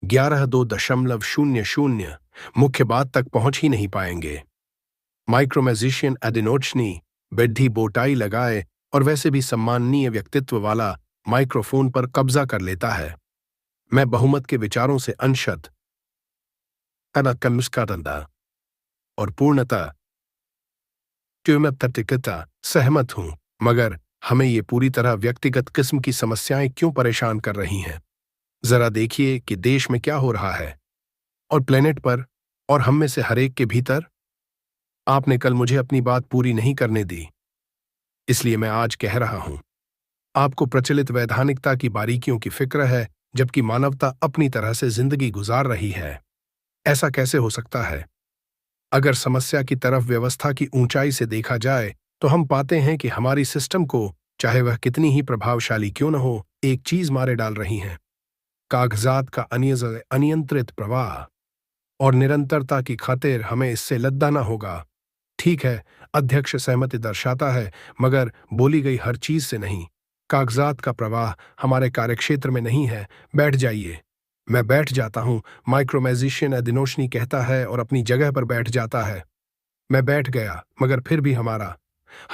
11.2.00 मुख्य बात तक पहुंच ही नहीं पाएंगे। माइक्रोमैजिशियन एडिनोचनी बेड्ढी बोटाई लगाए और वैसे भी सम्माननीय व्यक्तित्व वाला माइक्रोफोन पर कब्जा कर लेता है। मैं बहुमत के विचारों से अंशत और पूर्णतः सहमत हूं, मगर हमें ये पूरी तरह व्यक्तिगत किस्म की समस्याएं क्यों परेशान कर रही हैं? जरा देखिए कि देश में क्या हो रहा है और प्लेनेट पर और हम में से हरेक के भीतर। आपने कल मुझे अपनी बात पूरी नहीं करने दी, इसलिए मैं आज कह रहा हूं। आपको प्रचलित वैधानिकता की बारीकियों की फिक्र है, जबकि मानवता अपनी तरह से जिंदगी गुजार रही है। ऐसा कैसे हो सकता है? अगर समस्या की तरफ व्यवस्था की ऊंचाई से देखा जाए तो हम पाते हैं कि हमारी सिस्टम को, चाहे वह कितनी ही प्रभावशाली क्यों न हो, एक चीज मारे डाल रही है। कागजात का अनियंत्रित प्रवाह और निरंतरता की खातिर हमें इससे लद्दाना होगा। ठीक है, अध्यक्ष सहमति दर्शाता है, मगर बोली गई हर चीज से नहीं। कागजात का प्रवाह हमारे कार्यक्षेत्र में नहीं है। बैठ जाइए। मैं बैठ जाता हूं, माइक्रोमैजिशियन एडिनोशनी कहता है और अपनी जगह पर बैठ जाता है। मैं बैठ गया, मगर फिर भी हमारा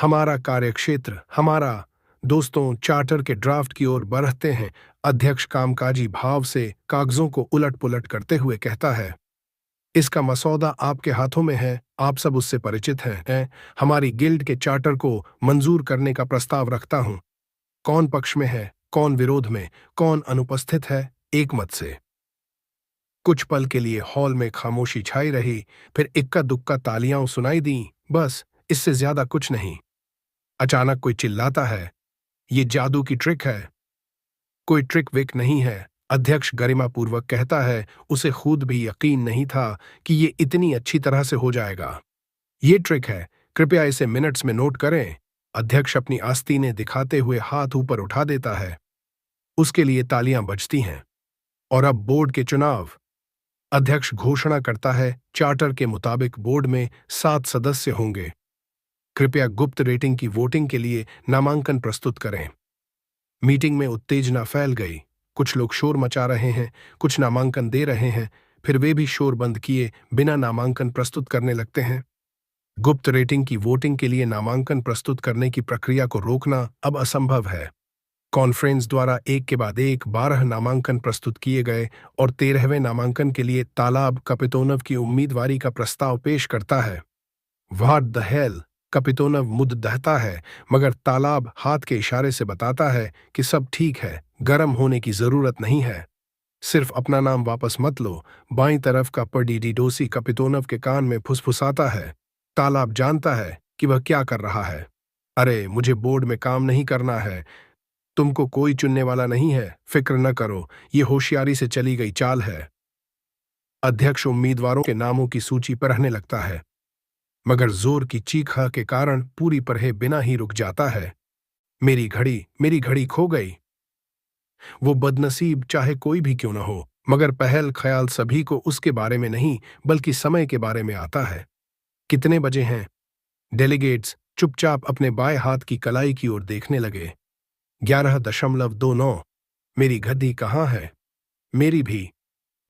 हमारा कार्यक्षेत्र, हमारा दोस्तों चार्टर के ड्राफ्ट की ओर बढ़ते हैं। अध्यक्ष कामकाजी भाव से कागजों को उलट पुलट करते हुए कहता है, इसका मसौदा आपके हाथों में है, आप सब उससे परिचित हैं। हमारी गिल्ड के चार्टर को मंजूर करने का प्रस्ताव रखता हूं। कौन पक्ष में है, कौन विरोध में, कौन अनुपस्थित है? एक मत से। कुछ पल के लिए हॉल में खामोशी छाई रही, फिर इक्का दुक्का तालियां सुनाई दी, बस इससे ज्यादा कुछ नहीं। अचानक कोई चिल्लाता है, ये जादू की ट्रिक है। कोई ट्रिक विक नहीं है, अध्यक्ष गरिमापूर्वक कहता है। उसे खुद भी यकीन नहीं था कि ये इतनी अच्छी तरह से हो जाएगा। ये ट्रिक है, कृपया इसे मिनट्स में नोट करें। अध्यक्ष अपनी आस्तीनें दिखाते हुए हाथ ऊपर उठा देता है। उसके लिए तालियां बजती हैं। और अब बोर्ड के चुनाव। अध्यक्ष घोषणा करता है, चार्टर के मुताबिक बोर्ड में 7 सदस्य होंगे। कृपया गुप्त रेटिंग की वोटिंग के लिए नामांकन प्रस्तुत करें। मीटिंग में उत्तेजना फैल गई। कुछ लोग शोर मचा रहे हैं, कुछ नामांकन दे रहे हैं, फिर वे भी शोर बंद किए बिना नामांकन प्रस्तुत करने लगते हैं। गुप्त रेटिंग की वोटिंग के लिए नामांकन प्रस्तुत करने की प्रक्रिया को रोकना अब असंभव है। कॉन्फ्रेंस द्वारा एक के बाद एक 12 नामांकन प्रस्तुत किए गए और 13वें नामांकन के लिए तालाब कपितोनव की उम्मीदवारी का प्रस्ताव पेश करता है। What the hell? कपितोनव मुद दहता है, मगर तालाब हाथ के इशारे से बताता है कि सब ठीक है, गर्म होने की जरूरत नहीं है। सिर्फ अपना नाम वापस मत लो। बाईं तरफ का पडीडोसी कपितोनव के कान में फुसफुसाता है। तालाब जानता है कि वह क्या कर रहा है। अरे, मुझे बोर्ड में काम नहीं करना है। तुमको कोई चुनने वाला नहीं है, फिक्र न करो, ये होशियारी से चली गई चाल है। अध्यक्ष उम्मीदवारों के नामों की सूची पढ़ने लगता है, मगर जोर की चीखा के कारण पूरी पढ़े बिना ही रुक जाता है। मेरी घड़ी खो गई। वो बदनसीब चाहे कोई भी क्यों न हो, मगर पहल ख्याल सभी को उसके बारे में नहीं बल्कि समय के बारे में आता है। कितने बजे हैं? डेलीगेट्स चुपचाप अपने बाएं हाथ की कलाई की ओर देखने लगे। 11.29। मेरी गद्दी कहाँ है? मेरी भी।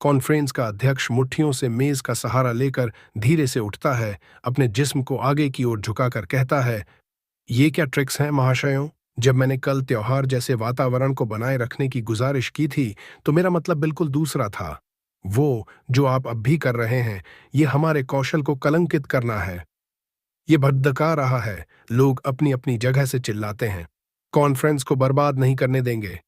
कॉन्फ्रेंस का अध्यक्ष मुट्ठियों से मेज का सहारा लेकर धीरे से उठता है, अपने जिस्म को आगे की ओर झुकाकर कहता है, ये क्या ट्रिक्स हैं महाशयों? जब मैंने कल त्योहार जैसे वातावरण को बनाए रखने की गुजारिश की थी तो मेरा मतलब बिल्कुल दूसरा था। वो जो आप अब भी कर रहे हैं, ये हमारे कौशल को कलंकित करना है। ये भड़का रहा है। लोग अपनी अपनी जगह से चिल्लाते हैं। कॉन्फ्रेंस को बर्बाद नहीं करने देंगे।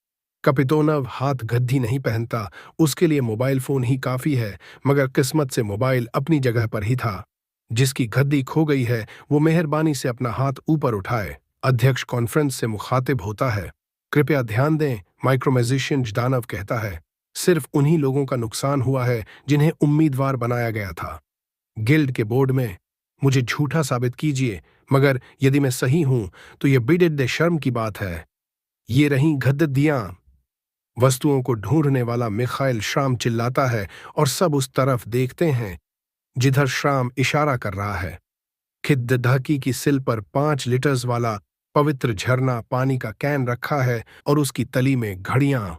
कपितोनव हाथ गद्दी नहीं पहनता, उसके लिए मोबाइल फोन ही काफी है, मगर किस्मत से मोबाइल अपनी जगह पर ही था। जिसकी गद्दी खो गई है वो मेहरबानी से अपना हाथ ऊपर उठाए। अध्यक्ष कॉन्फ्रेंस से मुखातिब होता है। कृपया ध्यान दें, माइक्रोमैजिशियन जदानव कहता है, सिर्फ उन्हीं लोगों का नुकसान हुआ है जिन्हें उम्मीदवार बनाया गया था। गिल्ड के बोर्ड में मुझे झूठा साबित कीजिए, मगर यदि मैं सही हूं तो यह बेडे शर्म की बात है। ये रहीं गद्दियां। वस्तुओं को ढूंढने वाला मिखाइल श्राम चिल्लाता है और सब उस तरफ देखते हैं जिधर श्राम इशारा कर रहा है। खिद्दधाकी की सिल पर 5 लीटर्स वाला पवित्र झरना पानी का कैन रखा है और उसकी तली में घड़ियां।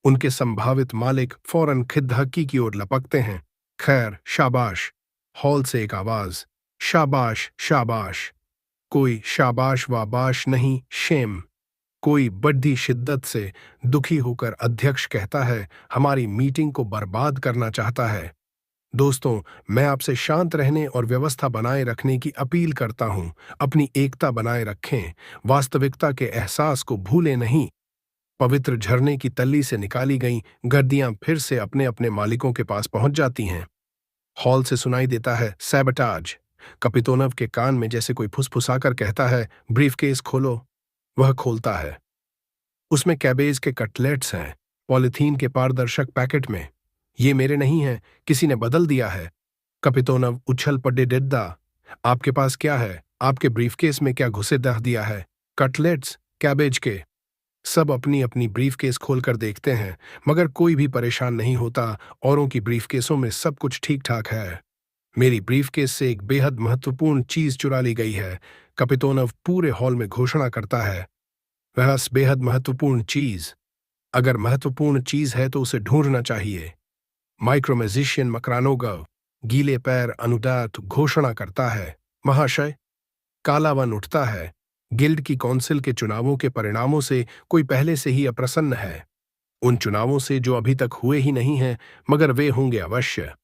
उनके संभावित मालिक फौरन खिदहक्की की ओर लपकते हैं। खैर, शाबाश। हॉल से एक आवाज, शाबाश शाबाश। कोई शाबाश वाबाश नहीं, शेम। कोई बड़ी शिद्दत से दुखी होकर अध्यक्ष कहता है, हमारी मीटिंग को बर्बाद करना चाहता है। दोस्तों, मैं आपसे शांत रहने और व्यवस्था बनाए रखने की अपील करता हूं। अपनी एकता बनाए रखें, वास्तविकता के एहसास को भूलें नहीं। पवित्र झरने की तल्ली से निकाली गई गर्दियां फिर से अपने अपने मालिकों के पास पहुंच जाती हैं। हॉल से सुनाई देता है, सैबटाज। कपितोनव के कान में जैसे कोई फुसफुसाकर कहता है, ब्रीफकेस खोलो। वह खोलता है। उसमें कैबेज के कटलेट्स हैं, पॉलिथीन के पारदर्शक पैकेट में। ये मेरे नहीं हैं, किसी ने बदल दिया है। कपितोनव उछल पड़े, डिड्डा। आपके पास क्या है? आपके ब्रीफकेस में क्या घुसे दह दिया है? कटलेट्स, कैबेज के। सब अपनी अपनी ब्रीफकेस खोलकर देखते हैं, मगर कोई भी परेशान नहीं होता। औरों की ब्रीफकेसों में सब कुछ ठीक ठाक है। मेरी ब्रीफकेस से एक बेहद महत्वपूर्ण चीज चुरा ली गई है। कपितोनव पूरे हॉल में घोषणा करता है। वह बेहद महत्वपूर्ण चीज, अगर महत्वपूर्ण चीज है तो उसे ढूंढना चाहिए। माइक्रोमेजिशियन मकरानोगव गीले पैर अनुदात घोषणा करता है, महाशय। काला वन उठता है। गिल्ड की काउंसिल के चुनावों के परिणामों से कोई पहले से ही अप्रसन्न है। उन चुनावों से जो अभी तक हुए ही नहीं हैं, मगर वे होंगे अवश्य।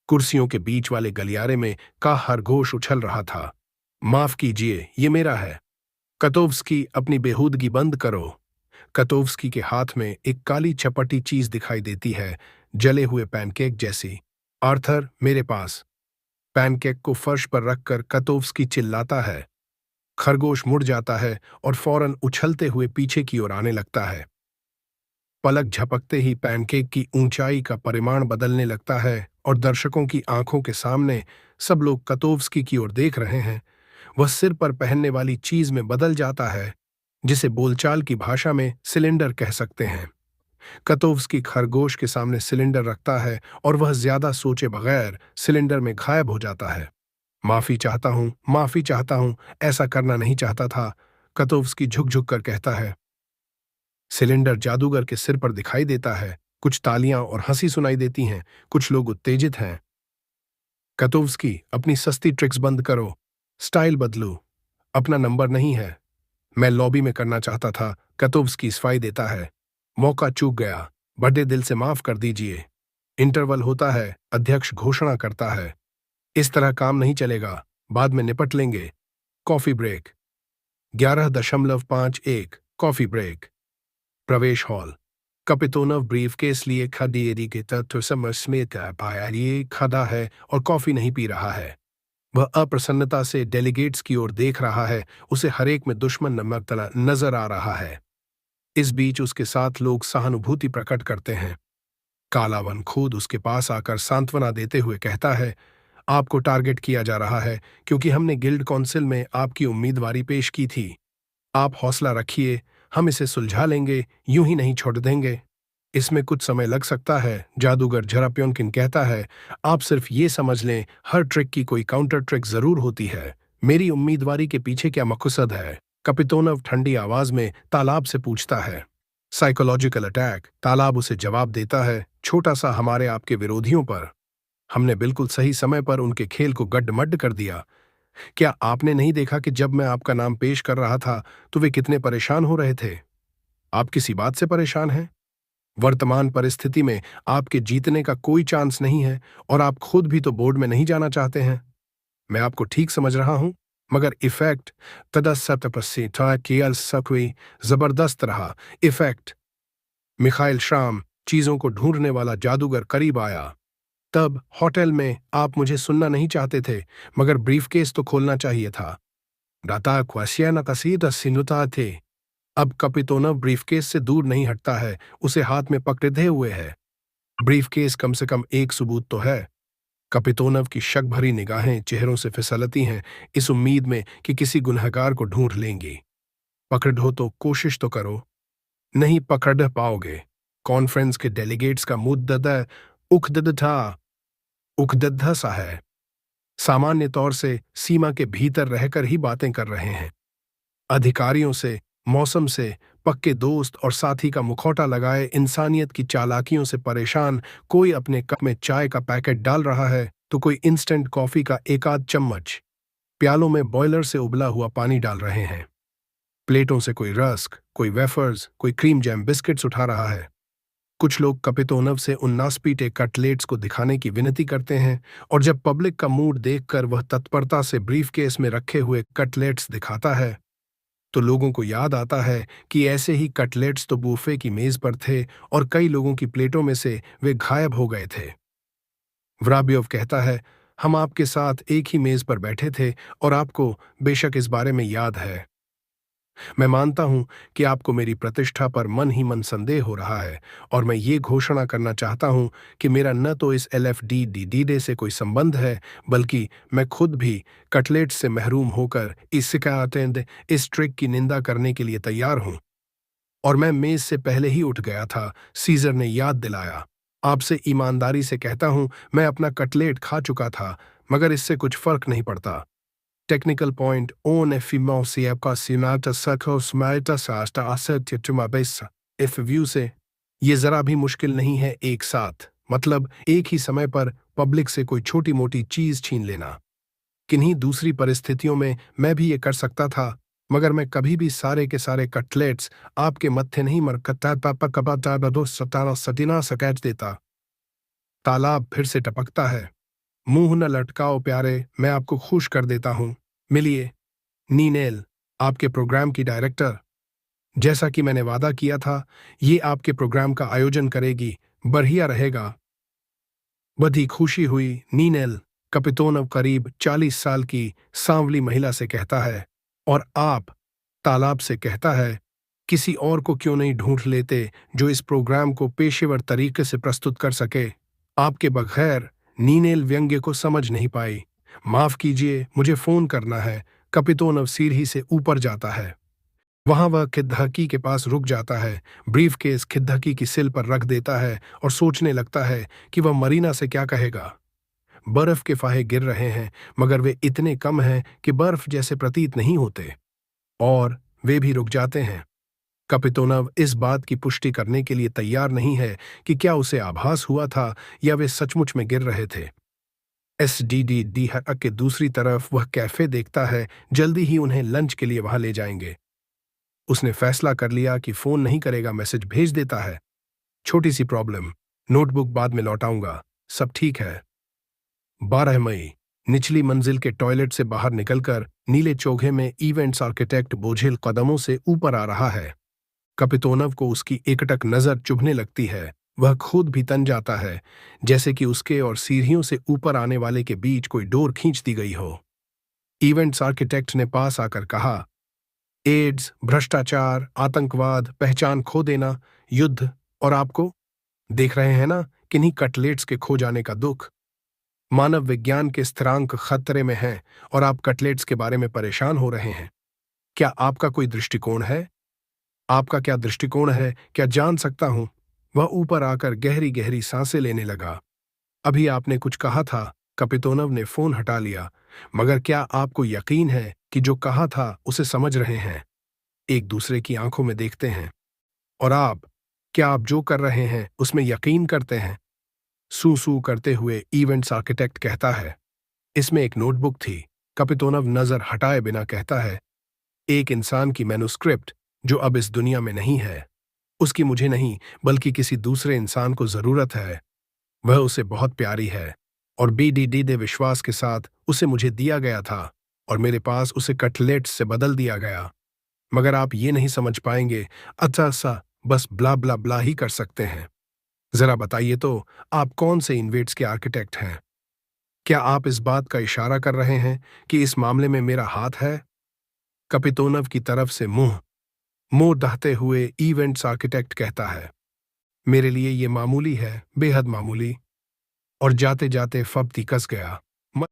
कुर्सियों के बीच वाले गलियारे में का हरघोष उछल रहा था। माफ कीजिए, ये मेरा है। कतोव्स्की, अपनी बेहूदगी बंद करो। कतोव्स्की के हाथ में एक काली चपटी चीज दिखाई देती है, जले हुए पैनकेक जैसी। आर्थर, मेरे पास। पैनकेक को फर्श पर रखकर कतोव्स्की चिल्लाता है। खरगोश मुड़ जाता है और फौरन उछलते हुए पीछे की ओर आने लगता है। पलक झपकते ही पैनकेक की ऊंचाई का परिमाण बदलने लगता है और दर्शकों की आंखों के सामने सब लोग कतोव्स्की की ओर देख रहे हैं। वह सिर पर पहनने वाली चीज में बदल जाता है, जिसे बोलचाल की भाषा में सिलेंडर कह सकते हैं। कतोव्स्की खरगोश के सामने सिलेंडर रखता है और वह ज्यादा सोचे बगैर सिलेंडर में गायब हो जाता है। माफी चाहता हूं, माफी चाहता हूं, ऐसा करना नहीं चाहता था, कतोव्स्की झुक झुक कर कहता है। सिलेंडर जादूगर के सिर पर दिखाई देता है। कुछ तालियां और हंसी सुनाई देती हैं। कुछ लोग उत्तेजित हैं। कतोव्स्की, अपनी सस्ती ट्रिक्स बंद करो। स्टाइल बदलो। अपना नंबर नहीं है। मैं लॉबी में करना चाहता था। कतोव्स्की सफाई देता है। मौका चूक गया। बड़े दिल से माफ कर दीजिए। इंटरवल होता है। अध्यक्ष घोषणा करता है, इस तरह काम नहीं चलेगा, बाद में निपट लेंगे। Coffee break. 11.51 coffee break. प्रवेश हॉल। कपितोनव ब्रीफकेस लिए खडेरी के तत्व समस्मित पाया खड़ा है और कॉफी नहीं पी रहा है। वह अप्रसन्नता से डेलीगेट्स की ओर देख रहा है। उसे हरेक में दुश्मन नमकतला नजर आ रहा है। इस बीच उसके साथ लोग सहानुभूति प्रकट करते हैं। कालावन खुद उसके पास आकर सांत्वना देते हुए कहता है, आपको टारगेट किया जा रहा है क्योंकि हमने गिल्ड काउंसिल में आपकी उम्मीदवारी पेश की थी। आप हौसला रखिए, हम इसे सुलझा लेंगे, यूं ही नहीं छोड़ देंगे। इसमें कुछ समय लग सकता है, जादूगर झराप्योनकिन कहता है। आप सिर्फ ये समझ लें, हर ट्रिक की कोई काउंटर ट्रिक जरूर होती है। मेरी उम्मीदवारी के पीछे क्या मकसद है? कपितोनव ठंडी आवाज में तालाब से पूछता है। साइकोलॉजिकल अटैक, तालाब उसे जवाब देता है, छोटा सा हमारे आपके विरोधियों पर। हमने बिल्कुल सही समय पर उनके खेल को गड्ढमड्ढ कर दिया। क्या आपने नहीं देखा कि जब मैं आपका नाम पेश कर रहा था तो वे कितने परेशान हो रहे थे? आप किसी बात से परेशान हैं? वर्तमान परिस्थिति में आपके जीतने का कोई चांस नहीं है और आप खुद भी तो बोर्ड में नहीं जाना चाहते हैं। मैं आपको ठीक समझ रहा हूं, मगर इफेक्ट जबरदस्त रहा। इफेक्ट। मिखाइल श्राम, चीजों को ढूंढने वाला जादूगर, करीब आया। तब होटल में आप मुझे सुनना नहीं चाहते थे, मगर ब्रीफकेस तो खोलना चाहिए था। डाटा क्वासियाना कसीदा सिनुता थे। अब कपितोनव ब्रीफकेस से दूर नहीं हटता है, उसे हाथ में पकड़े हुए है। ब्रीफकेस कम से कम एक सबूत तो है। कपितोनव की शक भरी निगाहें चेहरों से फिसलती हैं, इस उम्मीद में कि किसी गुनहगार को ढूंढ लेंगी। पकड़ हो तो कोशिश तो करो। नहीं पकड़ पाओगे। कॉन्फ्रेंस के डेलीगेट्स का मुद्दा उखदद्धा सा है। सामान्य तौर से सीमा के भीतर रहकर ही बातें कर रहे हैं। अधिकारियों से, मौसम से, पक्के दोस्त और साथी का मुखौटा लगाए इंसानियत की चालाकियों से परेशान कोई अपने कप में चाय का पैकेट डाल रहा है तो कोई इंस्टेंट कॉफी का एक आध चम्मच प्यालों में बॉयलर से उबला हुआ पानी डाल रहे हैं। प्लेटों से कोई रस्क, कोई वेफर्स, कोई क्रीम जैम बिस्किट्स उठा रहा है। कुछ लोग कपितोनव से उन नासपीटे कटलेट्स को दिखाने की विनती करते हैं और जब पब्लिक का मूड देखकर वह तत्परता से ब्रीफकेस में रखे हुए कटलेट्स दिखाता है तो लोगों को याद आता है कि ऐसे ही कटलेट्स तो बूफे की मेज पर थे और कई लोगों की प्लेटों में से वे गायब हो गए थे। व्राब्योव कहता है, हम आपके साथ एक ही मेज पर बैठे थे और आपको बेशक इस बारे में याद है। मैं मानता हूं कि आपको मेरी प्रतिष्ठा पर मन ही मन संदेह हो रहा है और मैं ये घोषणा करना चाहता हूं कि मेरा न तो इस LFD से कोई संबंध है, बल्कि मैं खुद भी कटलेट्स से महरूम होकर इस ट्रिक की निंदा करने के लिए तैयार हूं। और मैं मेज से पहले ही उठ गया था, सीजर ने याद दिलाया। आपसे ईमानदारी से कहता हूं, मैं अपना कटलेट खा चुका था, मगर इससे कुछ फर्क नहीं पड़ता। Technical point on efficacia ocasionata sacosmaita sasta assertiva besa if view से ये जरा भी मुश्किल नहीं है एक साथ, मतलब एक ही समय पर पब्लिक से कोई छोटी मोटी चीज छीन लेना। किन्हीं दूसरी परिस्थितियों में मैं भी ये कर सकता था, मगर मैं कभी भी सारे के सारे कटलेट्स आपके मत्थे नहीं मरकता पापा कबाता बदो सताना सटीना सकैच देता। तालाब फिर से टपकता है। मुंह न लटकाओ प्यारे, मैं आपको खुश कर देता हूं। मिलिए नीनेल, आपके प्रोग्राम की डायरेक्टर। जैसा कि मैंने वादा किया था, ये आपके प्रोग्राम का आयोजन करेगी, बढ़िया रहेगा। बड़ी खुशी हुई नीनेल, कपितोनव करीब 40 साल की सांवली महिला से कहता है। और आप, तालाब से कहता है, किसी और को क्यों नहीं ढूंढ लेते जो इस प्रोग्राम को पेशेवर तरीके से प्रस्तुत कर सके। आपके बगैर नीनेल व्यंग्य को समझ नहीं पाई। माफ कीजिए, मुझे फोन करना है। कपितोनव सीढ़ी से ऊपर जाता है। वहां वह खिद्दकी के पास रुक जाता है, ब्रीफकेस खिद्दकी की सिल पर रख देता है और सोचने लगता है कि वह मरीना से क्या कहेगा। बर्फ के फाहे गिर रहे हैं, मगर वे इतने कम हैं कि बर्फ जैसे प्रतीत नहीं होते, और वे भी रुक जाते हैं। कपितोनव इस बात की पुष्टि करने के लिए तैयार नहीं है कि क्या उसे आभास हुआ था या वे सचमुच में गिर रहे थे। SDD हटक के दूसरी तरफ वह कैफे देखता है, जल्दी ही उन्हें लंच के लिए वहां ले जाएंगे। उसने फैसला कर लिया कि फोन नहीं करेगा, मैसेज भेज देता है। छोटी सी प्रॉब्लम, नोटबुक बाद में लौटाऊंगा, सब ठीक है। 12 मई, निचली मंजिल के टॉयलेट से बाहर निकलकर नीले चोगे में इवेंट्स आर्किटेक्ट बोझिल कदमों से ऊपर आ रहा है। कपितोनव को उसकी एकटक नजर चुभने लगती है। वह खुद भी तन जाता है, जैसे कि उसके और सीढ़ियों से ऊपर आने वाले के बीच कोई डोर खींच दी गई हो। इवेंट्स आर्किटेक्ट ने पास आकर कहा, एड्स, भ्रष्टाचार, आतंकवाद, पहचान खो देना, युद्ध, और आपको देख रहे हैं ना, किन्हीं कटलेट्स के खो जाने का दुख। मानव विज्ञान के स्थिरांक खतरे में हैं और आप कटलेट्स के बारे में परेशान हो रहे हैं। क्या आपका कोई दृष्टिकोण है? आपका क्या दृष्टिकोण है, क्या जान सकता हूं? वह ऊपर आकर गहरी गहरी सांसें लेने लगा। अभी आपने कुछ कहा था। कपितोनव ने फोन हटा लिया। मगर क्या आपको यकीन है कि जो कहा था उसे समझ रहे हैं? एक दूसरे की आंखों में देखते हैं। और आप, क्या आप जो कर रहे हैं उसमें यकीन करते हैं? सू सू करते हुए इवेंट्स आर्किटेक्ट कहता है, इसमें एक नोटबुक थी। कपितोनव नजर हटाए बिना कहता है, एक इंसान की मैन्युस्क्रिप्ट जो अब इस दुनिया में नहीं है। उसकी मुझे नहीं, बल्कि किसी दूसरे इंसान को जरूरत है। वह उसे बहुत प्यारी है और BDD विश्वास के साथ उसे मुझे दिया गया था और मेरे पास उसे कटलेट्स से बदल दिया गया। मगर आप ये नहीं समझ पाएंगे, अच्छा सा बस ब्ला ब्ला ब्ला ही कर सकते हैं। जरा बताइए तो, आप कौन से इन्वेट्स के आर्किटेक्ट हैं? क्या आप इस बात का इशारा कर रहे हैं कि इस मामले में मेरा हाथ है? कपितोनव की तरफ से मुंह मोड़ दहते हुए इवेंट्स आर्किटेक्ट कहता है, मेरे लिए ये मामूली है, बेहद मामूली। और जाते जाते फब्ती कस गया।